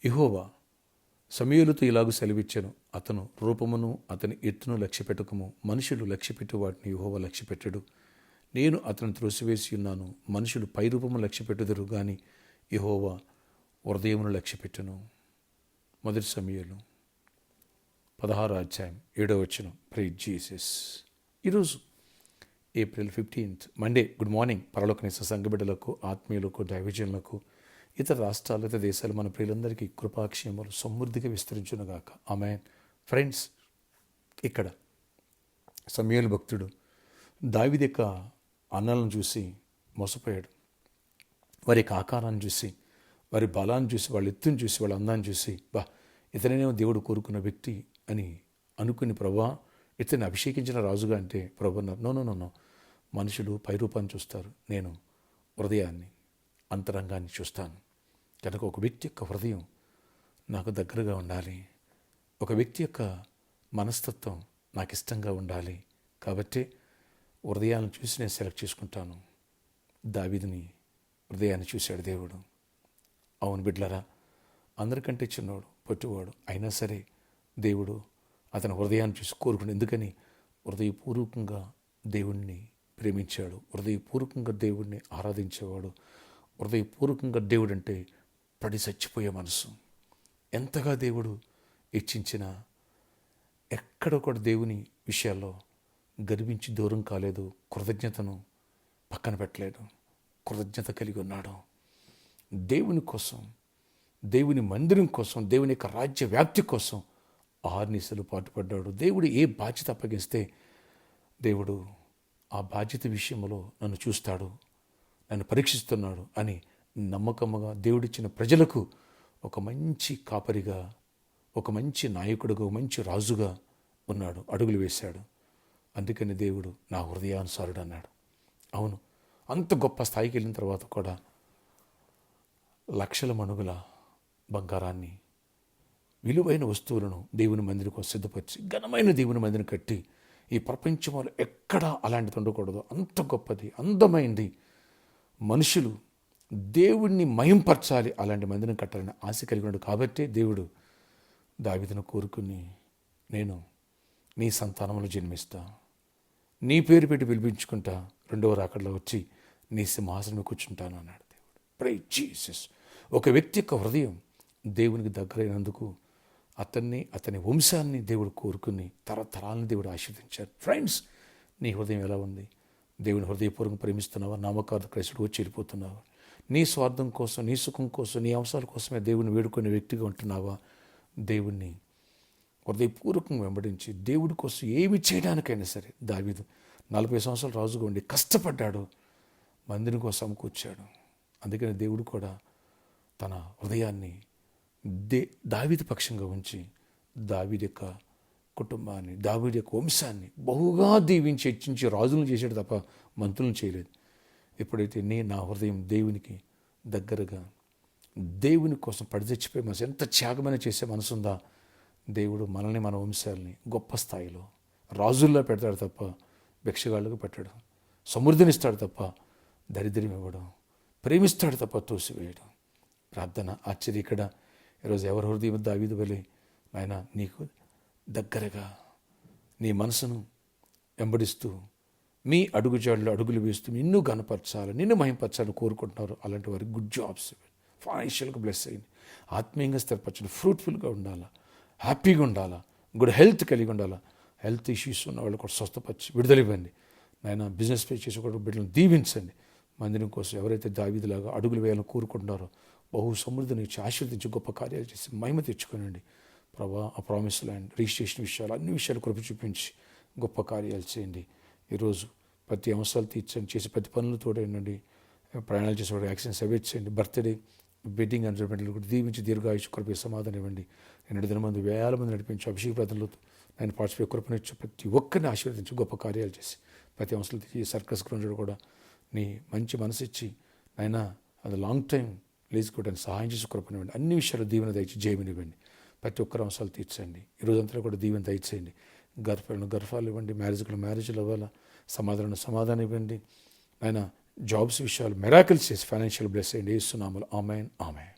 యెహోవా సమూయేలుతో ఇలాగు సెలవిచ్చెను, అతను రూపమును అతని ఎత్తును లక్ష్యపెట్టకము. మనుషులు లక్ష్యపెట్టు వాటిని యెహోవా లక్ష్యపెట్టడు. నేను అతను త్రోసివేసి ఉన్నాను. మనుషులు పైరూపము లక్ష్యపెట్టుదురు గాని యెహోవా హృదయమును లక్ష్యపెట్టును. 1 సమూయేలు 16:7. Praise Jesus. ఈరోజు ఏప్రిల్ 15 మండే. Good morning. పరలోకనేస సంఘబిడ్డలకు, ఆత్మీయులకు, దైవజనులకు, ఇతర రాష్ట్రాలు, ఇతర దేశాలు మన ప్రియులందరికీ కృపాక్షేమాలు సమృద్ధిగా విస్తరించునుగాక. ఆమేన్. ఫ్రెండ్స్, ఇక్కడ సమూయేలు భక్తుడు దావీదు యొక్క అన్నలను చూసి మోసపోయాడు. వారి యొక్క ఆకారాన్ని చూసి, వారి బలాన్ని చూసి, వాళ్ళ ఎత్తుని చూసి, వాళ్ళ అందాన్ని చూసి, ఇతనేమో దేవుడు కోరుకున్న వ్యక్తి అని అనుకుని, ప్రభా ఇతన్ని అభిషేకించిన రాజుగా అంటే ప్రభు అన్నారు, నో, మనుషులు పైరూపాన్ని చూస్తారు, నేను హృదయాన్ని, అంతరంగాన్ని చూస్తాను. కనుక ఒక వ్యక్తి యొక్క హృదయం నాకు దగ్గరగా ఉండాలి, ఒక వ్యక్తి యొక్క మనస్తత్వం నాకు ఇష్టంగా ఉండాలి. కాబట్టి హృదయాలను చూసి నేను సెలెక్ట్ చేసుకుంటాను. దావీదుని హృదయాన్ని చూశాడు దేవుడు. అవును బిడ్డలారా, అందరికంటే చిన్నవాడు, పొట్టివాడు అయినా సరే దేవుడు అతని హృదయాన్ని చూసి కోరుకుని. ఎందుకని? హృదయపూర్వకంగా దేవుణ్ణి ప్రేమించాడు, హృదయపూర్వకంగా దేవుణ్ణి ఆరాధించేవాడు. హృదయపూర్వకంగా దేవుడు అంటే పడి చచ్చిపోయే మనసు. ఎంతగా దేవుడు ఇచ్చించినా ఎక్కడ కూడా దేవుని విషయాల్లో గర్వించి దూరం కాలేదు. కృతజ్ఞతను పక్కన పెట్టలేదు, కృతజ్ఞత కలిగి ఉన్నాడు. దేవుని కోసం, దేవుని మందిరం కోసం, దేవుని యొక్క రాజ్య వ్యాప్తి కోసం ఆర్నిశలు పాటుపడ్డాడు. దేవుడు ఏ బాధ్యత అప్పగిస్తే దేవుడు ఆ బాధ్యత విషయంలో నన్ను చూస్తాడు, నన్ను పరీక్షిస్తున్నాడు అని నమ్మకముగా దేవుడిచ్చిన ప్రజలకు ఒక మంచి కాపరిగా, ఒక మంచి నాయకుడుగా, ఒక మంచి రాజుగా ఉన్నాడు, అడుగులు వేశాడు. అందుకని దేవుడు నా హృదయానుసారుడు అన్నాడు. అవును, అంత గొప్ప స్థాయికి వెళ్ళిన తర్వాత కూడా లక్షల మణుగుల బంగారాన్ని, విలువైన వస్తువులను దేవుని మందిరం కోసం సిద్ధపరిచి ఘనమైన దేవుని మందిరం కట్టి, ఈ ప్రపంచంలో ఎక్కడా అలాంటిది ఉండకూడదు, అంత గొప్పది, అందమైంది, మనుషులు దేవుణ్ణి మహింపరచాలి, అలాంటి మందిరం కట్టాలని ఆశ కలిగి ఉన్నాడు. కాబట్టి దేవుడు దావీదును కోరుకుని, నేను నీ సంతానంలో జన్మిస్తా, నీ పేరు పెట్టి పిలిపించుకుంటా, రెండవ రాకడలో వచ్చి నీ సింహాసనం కూర్చుంటాను అన్నాడు దేవుడు. Praise Jesus. ఒక వ్యక్తి యొక్క హృదయం దేవునికి దగ్గరైనందుకు అతని వంశాన్ని దేవుడు కోరుకుని తరతరాలను దేవుడు ఆశీర్వదించారు. ఫ్రెండ్స్, నీ హృదయం ఎలా ఉంది? దేవుని హృదయపూర్వకంగా ప్రేమిస్తున్నావా? నామకార్థ క్రైస్తుడు వచ్చి వెళ్ళిపోతున్నావా? నీ స్వార్థం కోసం, నీ సుఖం కోసం, నీ అవసరాల కోసమే దేవుని వేడుకునే వ్యక్తిగా ఉంటున్నావా? దేవుణ్ణి హృదయపూర్వకంగా వెంబడించి దేవుడి కోసం ఏమి చేయడానికైనా సరే, దావీదు 40 సంవత్సరాలు రాజుగా ఉండి కష్టపడ్డాడు, మందిరం కోసం సమకూర్చాడు. అందుకని దేవుడు కూడా తన హృదయాన్ని దావీదు పక్షంగా ఉంచి దావీదు యొక్క కుటుంబాన్ని, దావీదు యొక్క వంశాన్ని బహుగా దీవించి హెచ్చించి రాజులను చేసాడు తప్ప మంత్రులను చేయలేదు. ఎప్పుడైతే నా హృదయం దేవునికి దగ్గరగా, దేవుని కోసం పడిచచ్చిపోయే మనసు, ఎంత త్యాగమైన చేసే మనసు ఉందా, దేవుడు మనల్ని, మన వంశాలని గొప్ప స్థాయిలో రాజుల్లో పెడతాడు తప్ప భిక్షగాళ్ళకు పెట్టడం, సమృద్ధినిస్తాడు తప్ప దరిద్రం ఇవ్వడం, ప్రేమిస్తాడు తప్ప తోసివేయడం. ప్రార్థన ఆశ్చర్య. ఇక్కడ ఈరోజు ఎవరి హృదయం దావీదు వలె నాయన నీకు దగ్గరగా నీ మనసును వెంబడిస్తూ, మీ అడుగుజాడులో అడుగులు వేస్తూ నిన్ను గనపరచాలి, నిన్ను మహింపరచాలని కోరుకుంటున్నారు. అలాంటి వారికి గుడ్ జాబ్స్, ఫైనాన్షియల్గా బ్లెస్ అయ్యింది, ఆత్మీయంగా స్థిరపరచండి, ఫ్రూట్ఫుల్గా ఉండాలా, హ్యాపీగా ఉండాలా, గుడ్ హెల్త్ కలిగి ఉండాలా. హెల్త్ ఇష్యూస్ ఉన్న వాళ్ళు కూడా స్వస్థపరిచి విడుదల ఇవ్వండి నాయన. బిజినెస్ పే చేసి కూడా బిడ్డలను దీవించండి. మందిరం కోసం ఎవరైతే దావీదులాగా అడుగులు వేయాలని కోరుకుంటున్నారో బహు సమృద్ధిని ఇచ్చి ఆశీర్వదించి గొప్ప కార్యాలు చేసి మహిమ తెచ్చుకోనండి ప్రభా. ఆ ప్రామిస్ ల్యాండ్ రిజిస్ట్రేషన్ విషయాలు, అన్ని విషయాలు కృప చూపించి గొప్ప కార్యాలు చేయండి. ఈరోజు ప్రతి అవసరాలు తీర్చండి, చేసి ప్రతి పనులు తోడేయండి. ప్రయాణాలు చేసేవాడు యాక్సిడెంట్స్ అవాయిడ్ చేయండి. బర్త్డే, వెడ్డింగ్ ఎంజాయ్మెంట్లు కూడా దీవించి దీర్ఘాయుష్ కృప సమాధానం ఇవ్వండి. 2 దిన మంది 1000 మంది నడిపించి అభిషేక ప్రార్థనలు నేను పార్టిసిపేట్ కృపనిచ్చి ప్రతి ఒక్కరిని ఆశీర్వదించి గొప్ప కార్యాలు చేసి ప్రతి అవసరాలు తీసి సర్కస్ గ్రౌండ్ కూడా నీ మంచి మనసు ఇచ్చి నాయన అది లాంగ్ టైం లేచుకోవడానికి సహాయం చేసి కృపనివ్వండి. అన్ని విషయాలు దీవెన దయచి జయమనివ్వండి. ప్రతి ఒక్కరు అవసరాలు తీర్చండి. ఈ రోజంతా కూడా దీవెన దయచేయండి. గర్భాలు ఇవ్వండి, మ్యారేజ్లు అవ్వాలా, సమాధానం ఇవ్వండి. ఆయన జాబ్స్ విషయాలు మెరాకిల్స్ చేసి ఫైనాన్షియల్ బ్లెస్ అయ్యండి. యేసు నామములో ఆమేన్, ఆమేన్.